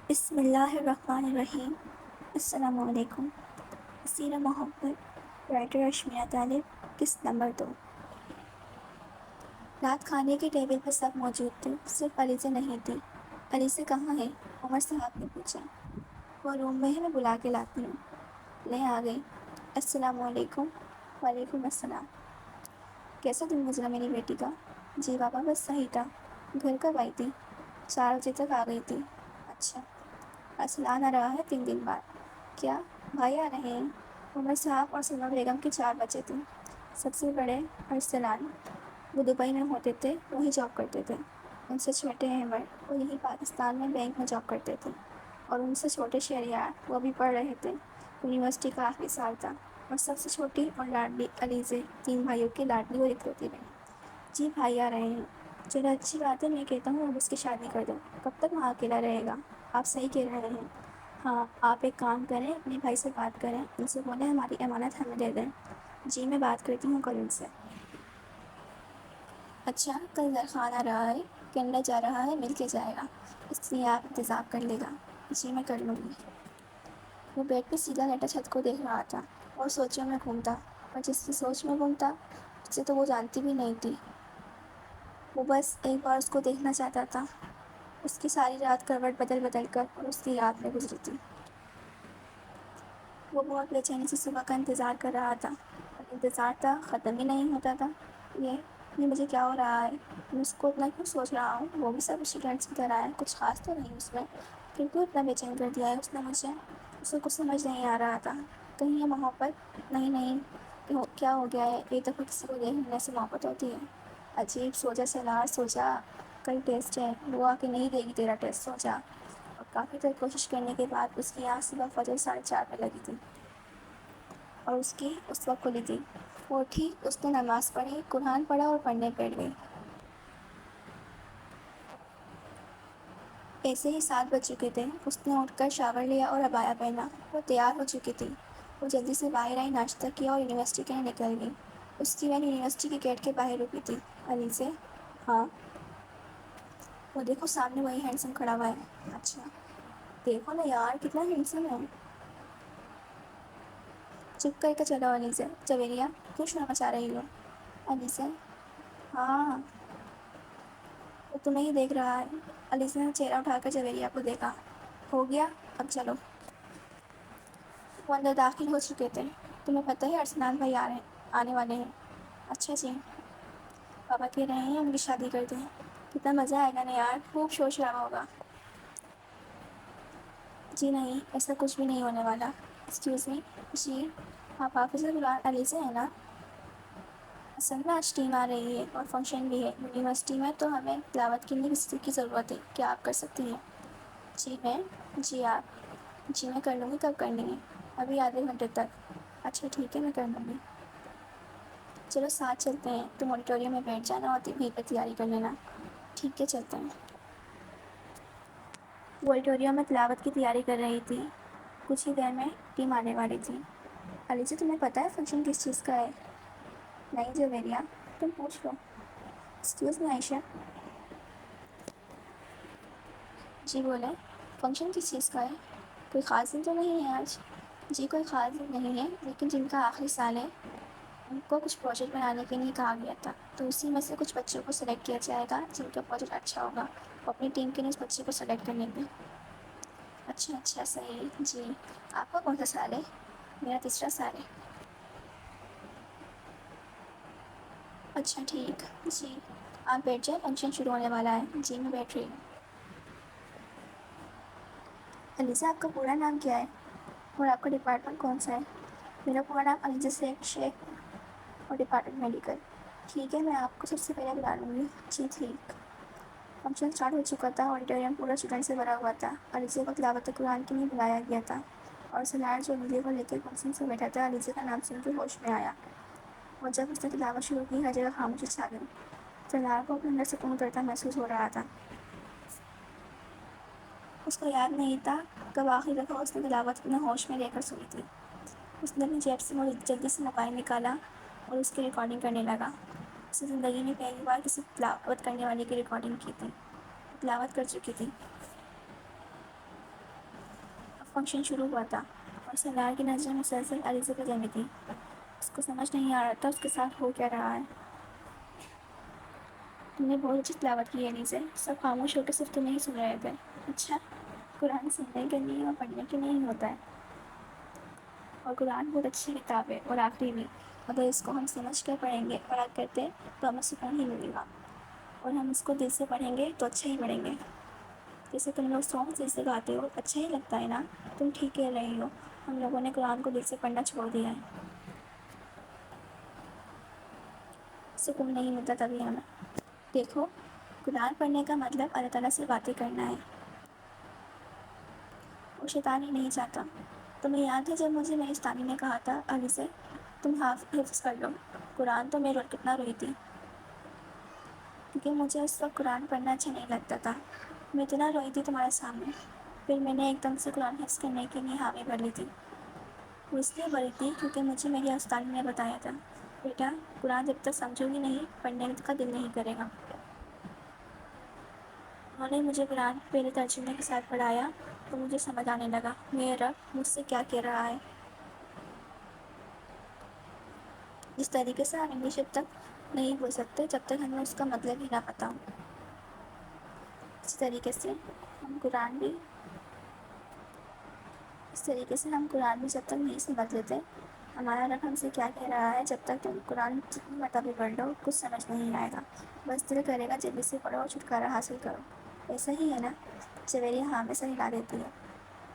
بسم اللہ الرحمن الرحیم۔ السلام علیکم۔ اسیر محبت، رائٹر اشمیہ طالب، قسط نمبر 2۔ رات کھانے کی ٹیبل پر سب موجود تھے، صرف علیزہ نہیں تھی۔ علیزہ کہاں ہے؟ عمر صاحب نے پوچھا۔ وہ روم میں ہے، میں بلا کے لاتی ہوں۔ لے آ گئی۔ السلام علیکم۔ وعلیکم السلام۔ کیسا دن گزرا میری بیٹی کا؟ جی بابا، بس صحیح تھا۔ گھر کب آئی تھی؟ 4 بجے تک آ گئی تھی۔ اچھا، ارسلان آ رہا ہے 3 دن بعد۔ کیا بھائی آ رہے ہیں؟ عمر صاحب اور سلمیٰ بیگم کے 4 بچے تھے۔ سب سے بڑے ارسلان، وہ دبئی میں ہوتے تھے، وہیں جاب کرتے تھے۔ ان سے چھوٹے احمد، وہ یہی پاکستان میں بینک میں جاب کرتے تھے۔ اور ان سے چھوٹے شہریار، وہ بھی پڑھ رہے تھے، یونیورسٹی کا آخری سال تھا۔ اور سب سے چھوٹی اور لاڈلی علیزہ، 3 بھائیوں کی لاڈلی اور اکلوتی بہن۔ جی بھائی آ رہے ہیں۔ چلو اچھی بات ہے، میں کہتا ہوں اب اس کی شادی کر دو۔ کب تک وہاں اکیلا رہے گا؟ آپ صحیح کہہ رہے ہیں۔ ہاں، آپ ایک کام کریں، اپنے بھائی سے بات کریں، ان سے بولیں ہماری امانت ہمیں دے دیں۔ جی میں بات کرتی ہوں کل ان سے۔ اچھا، کل درخان آ رہا ہے، کینیڈا جا رہا ہے، مل کے جائے گا، اس لیے آپ انتظام کر لے گا۔ جی میں کر لوں گی۔ وہ بیڈ پہ سیدھا لیٹا چھت کو دیکھ رہا تھا اور سوچوں میں گھومتا، اور جس کی سوچ میں گھومتا اسے تو وہ جانتی بھی نہیں تھی۔ وہ بس ایک بار اس کو دیکھنا چاہتا تھا۔ اس کی ساری رات کروٹ بدل بدل کر اور اس کی یاد میں گزری تھی۔ وہ بہت بے چینی سے صبح کا انتظار کر رہا تھا، اور انتظار تھا ختم ہی نہیں ہوتا تھا۔ یہ مجھے کیا ہو رہا ہے؟ میں اس کو اتنا کیوں سوچ رہا ہوں؟ وہ بھی سب اسٹوڈینٹس کی طرح ہے، کچھ خاص تو نہیں اس میں، پھر کیوں اتنا بے چین کر دیا ہے اس نے مجھے؟ اس کو کچھ سمجھ نہیں آ رہا تھا۔ کہیں یہ محبت نہیں؟ نہیں کیا ہو گیا ہے؟ ایک دفعہ کسی کو دیکھ لینے سے محبت ہوتی ہے؟ عجیب سوچا سلار، سوچا کل ٹیسٹ ہے، وہ آ کے نہیں دے گی تیرا ٹیسٹ، سوچا۔ اور کافی دیر کوشش کرنے کے بعد اس کی آنکھ صبح فجر 4:30 پہ لگی تھی، اور اس کی اس وقت کھلی تھی۔ وہ اٹھی، اس نے نماز پڑھی، قرآن پڑھا اور پڑھنے بیٹھ گئی۔ ایسے ہی 7 بج چکے تھے۔ اس نے اٹھ کر شاور لیا اور عبایا پہنا۔ وہ تیار ہو چکی تھی۔ وہ جلدی سے باہر آئی، ناشتہ کیا اور یونیورسٹی کے لیے نکل گئی۔ اس کی وین یونیورسٹی کے گیٹ کے باہر رکی تھی۔ علیزہ؟ ہاں؟ وہ دیکھو سامنے وہی ہینڈسم کھڑا ہوا ہے۔ اچھا، دیکھو نا یار کتنا ہینڈسم ہے۔ چپ کر کے چلو علیزہ۔ جویریہ، کیوں شور مچا رہی ہو؟ علیزہ؟ ہاں، وہ تمہیں ہی دیکھ رہا ہے۔ علیزہ نے چہرہ اٹھا کر جویریہ کو دیکھا۔ ہو گیا، اب چلو۔ وہ اندر داخل ہو چکے تھے۔ تمہیں پتہ ہے ارسلان بھائی آنے والے ہیں؟ اچھا جی۔ پاپا کہہ رہے ہیں ان کی شادی کر دیں۔ کتنا مزہ آئے گا نا یار، خوب شور شرابہ ہوگا۔ جی نہیں، ایسا کچھ بھی نہیں ہونے والا۔ Excuse me? جی، آپ حافظ قرآن علیزہ ہیں نا؟ اصل میں آج ٹیم آ رہی ہے اور فنکشن بھی ہے یونیورسٹی میں، تو ہمیں تلاوت کے لیے کسی کی ضرورت ہے، کیا آپ کر سکتی ہیں؟ جی میں؟ جی آپ؟ جی میں کر لوں گی۔ کب کرنی ہے؟ ابھی آدھے گھنٹے تک۔ اچھا ٹھیک ہے، میں کر لوں گی۔ چلو ساتھ چلتے ہیں، تم آڈیٹوریم میں بیٹھ جانا اور وہیں پہ تیاری کر لینا۔ ٹھیک ہے، چلتے ہیں۔ وہ آڈیٹوریم میں تلاوت کی تیاری کر رہی تھی۔ کچھ ہی دیر میں ٹیم آنے والی تھی۔ علیزہ تمہیں پتہ ہے فنکشن کس چیز کا ہے؟ نہیں جویریہ، تم پوچھ لو۔ ایکسکیوز می عائشہ؟ جی بولیں، فنکشن کس چیز کا ہے؟ کوئی خاص دن تو نہیں ہے آج؟ جی کوئی خاص دن نہیں ہے، لیکن جن کا آخری سال ہے ان کو کچھ پروجیکٹ بنانے کے لیے کہا گیا تھا، تو اسی میں سے کچھ بچوں کو سلیکٹ کیا جائے گا جن کا پروجیکٹ اچھا ہوگا، وہ اپنی ٹیم کے لیے اس بچے کو سلیکٹ کرنے میں۔ اچھا اچھا، صحیح۔ جی، آپ کا کون سا سال ہے؟ میرا تیسرا سال ہے۔ اچھا ٹھیک، جی آپ بیٹھ جائیں، فنکشن شروع ہونے والا ہے۔ جی میں بیٹھ رہی ہوں۔ علیزہ آپ کا پورا نام کیا ہے اور آپ کا ڈپارٹمنٹ کون سا ہے؟ میرا پورا نام علیزہ شیخ اور ڈپارٹمنٹ میڈیکل۔ ٹھیک ہے، میں آپ کو سب سے پہلے بلا لوں گی۔ جی ٹھیک۔ فنکشن اسٹارٹ ہو چکا تھا، آڈیٹوریم پورا اسٹوڈنٹ سے بھرا ہوا تھا۔ علیزہ کو تلاوت قرآن کے لیے بلایا گیا تھا، اور سلار جو علیزہ کو لے کے کرسی سے بیٹھا تھا، علیزہ کا نام سن کے ہوش میں آیا، اور جب اس نے تلاوت شروع کی ہر جگہ خاموشی چھا گئی۔ سلار کو اپنے اندر سکون اترتا محسوس ہو رہا تھا۔ اس کو یاد نہیں تھا کب آخری دفعہ اس نے تلاوت اپنے ہوش میں لے کر سنی تھی۔ اس نے اپنی جیب سے جلدی سے موبائل نکالا اور اس کی ریکارڈنگ کرنے لگا۔ اس نے زندگی میں پہلی بار کسی تلاوت کرنے والے کی ریکارڈنگ کی تھی۔ وہ تلاوت کر چکی تھی۔ فنکشن شروع ہوا تھا اور سردار کی نظریں مسلسل علیزہ پر جمی تھی۔ اس کو سمجھ نہیں آ رہا تھا اس کے ساتھ ہو کیا رہا ہے۔ تم نے بہت اچھی تلاوت کی ہے علیزہ، سب خاموش ہو کے صرف تمہیں ہی سن رہے تھے۔ اچھا، قرآن سننے کے لیے اور پڑھنے کے لیے ہی ہوتا ہے، اور قرآن بہت اچھی کتاب ہے اور آخری بھی۔ اگر اس کو ہم سمجھ کر پڑھیں گے اور یاد کرتے تو ہمیں سکون ہی ملے گا، اور ہم اس کو دل سے پڑھیں گے تو اچھا ہی پڑھیں گے۔ جیسے تم لوگ سانگ دل سے گاتے ہو، اچھا ہی لگتا ہے نا؟ تم ٹھیک کہہ رہی ہو، ہم لوگوں نے قرآن کو دل سے پڑھنا چھوڑ دیا ہے، سکون نہیں ملتا تبھی ہمیں۔ دیکھو، قرآن پڑھنے کا مطلب اللہ تعالیٰ سے باتیں کرنا ہے، وہ شیطان ہی نہیں چاہتا۔ تمہیں یاد ہے جب مجھے میری استانی نے کہا تھا علیزہ تم حفظ کر لو قرآن، تو میں کتنا روئی تھی، کیونکہ مجھے اس وقت قرآن پڑھنا اچھا نہیں لگتا تھا۔ میں اتنا روئی تھی تمہارے سامنے، پھر میں نے ایک دم سے قرآن حفظ کرنے کے لیے حامی بھر لی تھی۔ وہ اس لیے بھری تھی کیونکہ مجھے میری استانی نے بتایا تھا، بیٹا قرآن جب تک سمجھو گی نہیں، پڑھنے کا دل نہیں کرے گا۔ انہوں نے مجھے قرآن پہلے ترجمے کے ساتھ پڑھایا تو مجھے سمجھ آنے لگا میرا رب مجھ سے کیا کہہ رہا ہے۔ جس طریقے سے ہم انگلش اب تک نہیں بول سکتے جب تک ہمیں اس کا مطلب ہی نہ پتا ہو، اس طریقے سے ہم قرآن بھی جب تک نہیں سمجھ لیتے ہمارا رب ہم سے کیا کہہ رہا ہے، جب تک تم قرآن جتنی مرتبہ پڑھ لو کچھ سمجھ نہیں آئے گا، بس دل کرے گا جلدی سے پڑھو اور چھٹکارا حاصل کرو۔ ایسا ہی ہے نا؟ سویرے ہاں میں سے ہلا دیتی ہے۔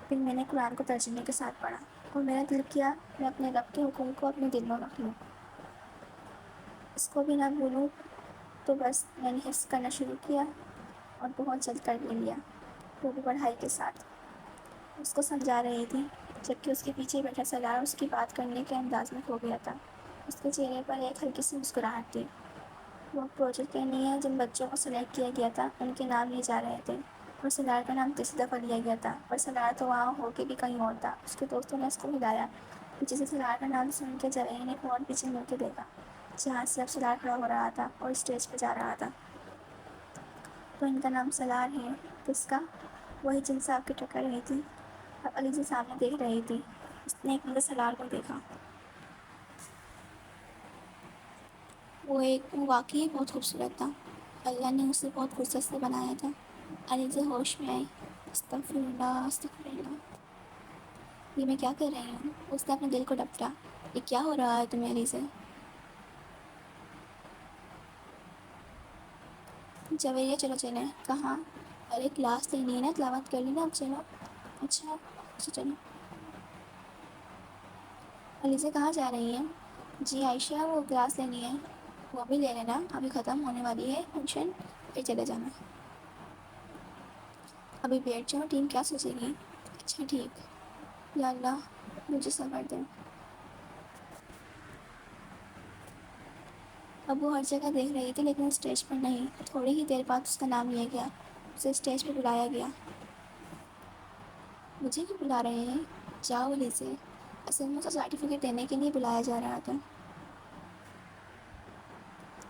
پھر میں نے قرآن کو ترجمے کے ساتھ پڑھا اور میرا دل کیا میں اپنے رب کے حکم کو اپنے دل میں رکھ لوں، اس کو بھی نہ بھولوں۔ تو بس میں نے حفظ کرنا شروع کیا اور بہت جلد کر بھی لیا، وہ بھی پڑھائی کے ساتھ۔ اس کو سمجھا رہی تھی جبکہ اس کے پیچھے بیٹھا سردار اس کی بات کرنے کے انداز میں کھو گیا تھا۔ اس کے چہرے پر ایک ہلکی سی مسکراہٹ تھی۔ وہ پروجیکٹ کے لیے جن بچوں کو سلیکٹ کیا گیا تھا ان کے نام لیے جا رہے تھے، اور سردار کا نام تیسری دفعہ لیا گیا تھا، پر سردار تو وہاں ہو کے بھی کہیں اور تھا۔ اس کے دوستوں نے اس کو ہلایا، پیچھے سے سردار کا نام سن کے جوہری نے فوراً پیچھے مڑ کے دیکھا جہاں سے اب سردار کھڑا ہو رہا تھا اور اسٹیج پہ جا رہا تھا۔ تو ان کا نام سالار ہے؟ کس کا؟ وہی جن سے آپ کی ٹکر رہی تھی۔ اب علیزہ سامنے دیکھ رہی تھی، اس نے ایک نظر سالار کو دیکھا۔ وہ واقعی بہت خوبصورت تھا، اللہ نے اسے بہت فرصت سے بنایا تھا۔ علیزہ ہوش میں آئی۔ استغفر اللہ استغفر اللہ، یہ میں کیا کر رہی ہوں؟ اس نے اپنے دل کو ڈپٹا۔ یہ کیا ہو رہا ہے تمہیں علیزہ؟ جویریہ چلو چلیں۔ کہاں؟ ارے کلاس لینی ہے نا، تلاوت کر لی نا، اب چلو۔ اچھا چلو۔ علیزہ کہاں جا رہی ہیں؟ جی عائشہ وہ کلاس لینی ہے، وہ بھی لے لینا، ابھی ختم ہونے والی ہے فنکشن، پھر چلے جانا۔ ابھی بیٹھ جاؤ، ٹیم کیا سوچے گی؟ اچھا ٹھیک۔ یا اللہ مجھے صبر دے۔ اب وہ ہر جگہ دیکھ رہی تھی لیکن اسٹیج پر نہیں۔ تھوڑی ہی دیر بعد اس کا نام لیا گیا، اسے اسٹیج پہ بلایا گیا۔ مجھے بھی بلا رہے ہیں؟ جاؤ علیزہ، اصل میں تو سرٹیفکیٹ دینے کے لیے بلایا جا رہا تھا۔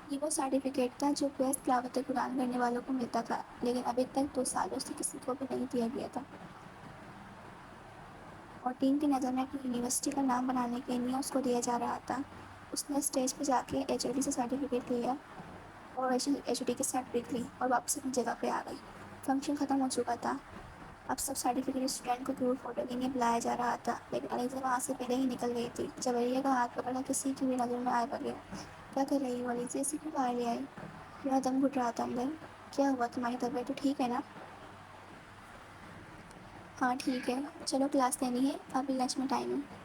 یہ وہ سرٹیفکیٹ تھا جو بیسٹ تلاوت قرآن کرنے والوں کو ملتا تھا، لیکن ابھی تک 2 سالوں سے کسی کو بھی نہیں دیا گیا تھا، اور ٹیم کی نظر میں اپنی یونیورسٹی کا نام بنانے کے لیے اس کو دیا جا رہا تھا۔ اس نے اسٹیج پہ جا کے ایچ او ڈی سے سرٹیفکیٹ لیا اور ایچ او ڈی کے ساتھ پک لی اور واپس اپنی جگہ پہ آ گئی۔ فنکشن ختم ہو چکا تھا، اب سب سرٹیفکیٹ اسٹوڈنٹ کو گروپ فوٹو کے لیے بلایا جا رہا تھا، لیکن علیزہ وہاں سے پہلے ہی نکل گئی تھی۔ جوہریہ کا ہاتھ پکڑا کسی کی بھی نظر میں آئے بغیر۔ کیا کر رہی ہو علیزہ؟ اسی کو باہر لے آئی۔ میرا دم گھٹ رہا تھا اندر۔ کیا ہوا؟ تمہاری طبیعت تو ٹھیک ہے نا؟ ہاں ٹھیک ہے، چلو کلاس لینی ہے، ابھی لنچ میں ٹائم ہے۔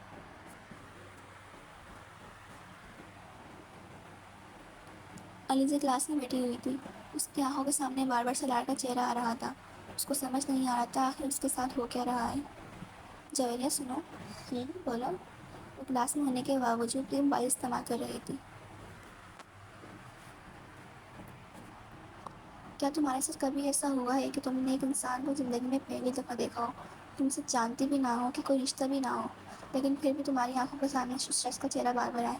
علیزہ کلاس میں بیٹھی ہوئی تھی، اس کی آنکھوں کے سامنے بار بار سالار کا چہرہ آ رہا تھا۔ اس کو سمجھ نہیں آ رہا تھا آخر اس کے ساتھ ہو کیا رہا ہے۔ جوہریہ سنو۔ بولو۔ وہ کلاس میں ہونے کے باوجود بھی موبائل استعمال کر رہی تھی۔ کیا تمہارے ساتھ کبھی ایسا ہوا ہے کہ تم نے ایک انسان کو زندگی میں پہلی دفعہ دیکھا ہو، تم اسے جانتی بھی نہ ہو، کہ کوئی رشتہ بھی نہ ہو، لیکن پھر بھی تمہاری آنکھوں کے سامنے اس شخص کا چہرہ بار بار آئے؟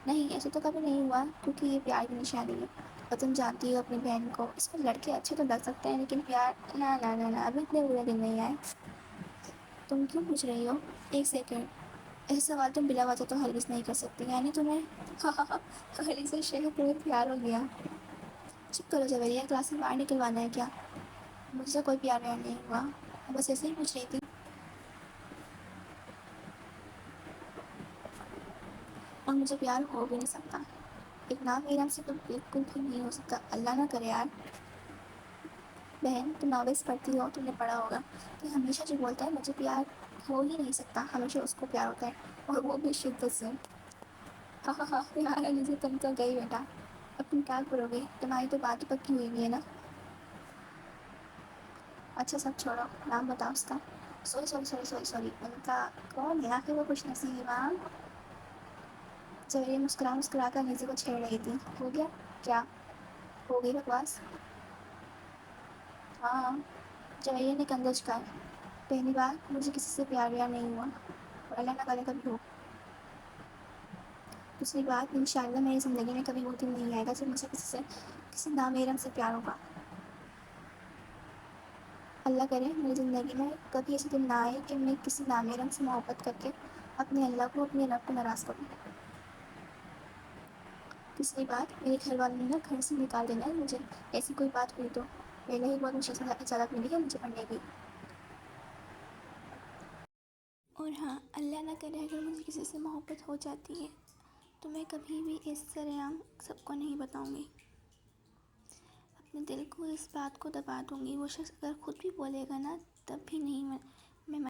نہیں، ایسا تو کبھی نہیں ہوا، کیونکہ یہ پیار کی نشانی ہے، اور تم جانتی ہو اپنی بہن کو، اس میں لڑکے اچھے تو لگ سکتے ہیں لیکن پیار نہ ابھی اتنے برے دن نہیں آئے۔ تم کیوں پوچھ رہی ہو؟ ایک سیکنڈ، ایسا سوال تم بلا وجہ تو ہرگز نہیں کر سکتی، یعنی تمہیں علی سے شہر تمہیں پیار ہو گیا؟ چپ کرو جویریہ، کلاس سے باہر نکلوانا ہے کیا؟ مجھ سے کوئی پیار ویار نہیں ہوا، میں بس ایسے ہی پوچھ رہی تھی۔ اور مجھے پیار ہو بھی نہیں سکتا، ایک نام میرا سے تو بالکل بھی نہیں ہو سکتا، اللہ نہ کرے یار۔ بہن تم ناولس پڑھتی ہو، تم نے پڑھا ہوگا کہ ہمیشہ جو بولتا ہے مجھے پیار ہو ہی نہیں سکتا، ہمیشہ اس کو پیار ہوتا ہے، اور وہ بھی شدت سے۔ ہاں ہاں ہاں یار علی سے تم تو گئی بیٹا، اب تم کیا کرو گے؟ تمہاری تو بات پکی ہوئی بھی ہے نا۔ اچھا سب چھوڑو، نام بتاؤ اس کا۔ Sorry sorry sorry sorry sorry, ان کا کون ہے آخر؟ وہ خوش نصیب ہاں؟ جب یہ مسکرا مسکرا کر نیزی کو چھیڑ رہی تھی۔ ہو گیا؟ کیا ہو گئی بکواس؟ ہاں جوہریہ نے کندھا جھکایا۔ پہلی بار مجھے کسی سے پیار ویار نہیں ہوا، اور اللہ نہ کرے کبھی ہو۔ دوسری بات، انشاءاللہ میری زندگی میں کبھی وہ دن نہیں آئے گا جب مجھے کسی سے، کسی نامحرم سے پیار ہوگا۔ اللہ کرے میری زندگی میں کبھی ایسے دن نہ آئے کہ میں کسی نامحرم سے محبت کر کے اپنے اللہ کو، اپنے رب کو ناراض کروں۔ تیسری بات، میرے گھر والوں نے نا گھر سے نکال دینا ہے مجھے، ایسی کوئی بات ہوئی تو۔ پہلے ہی بہت مشکل سے اجازت ملی ہے مجھے پڑھنے کی۔ اور ہاں، اللہ نہ کرے اگر مجھے کسی سے محبت ہو جاتی ہے تو میں کبھی بھی اس سر عام سب کو نہیں بتاؤں گی، اپنے دل کو اس بات کو دبا دوں گی۔ وہ شخص اگر خود بھی بولے گا نا تب بھی نہیں، میں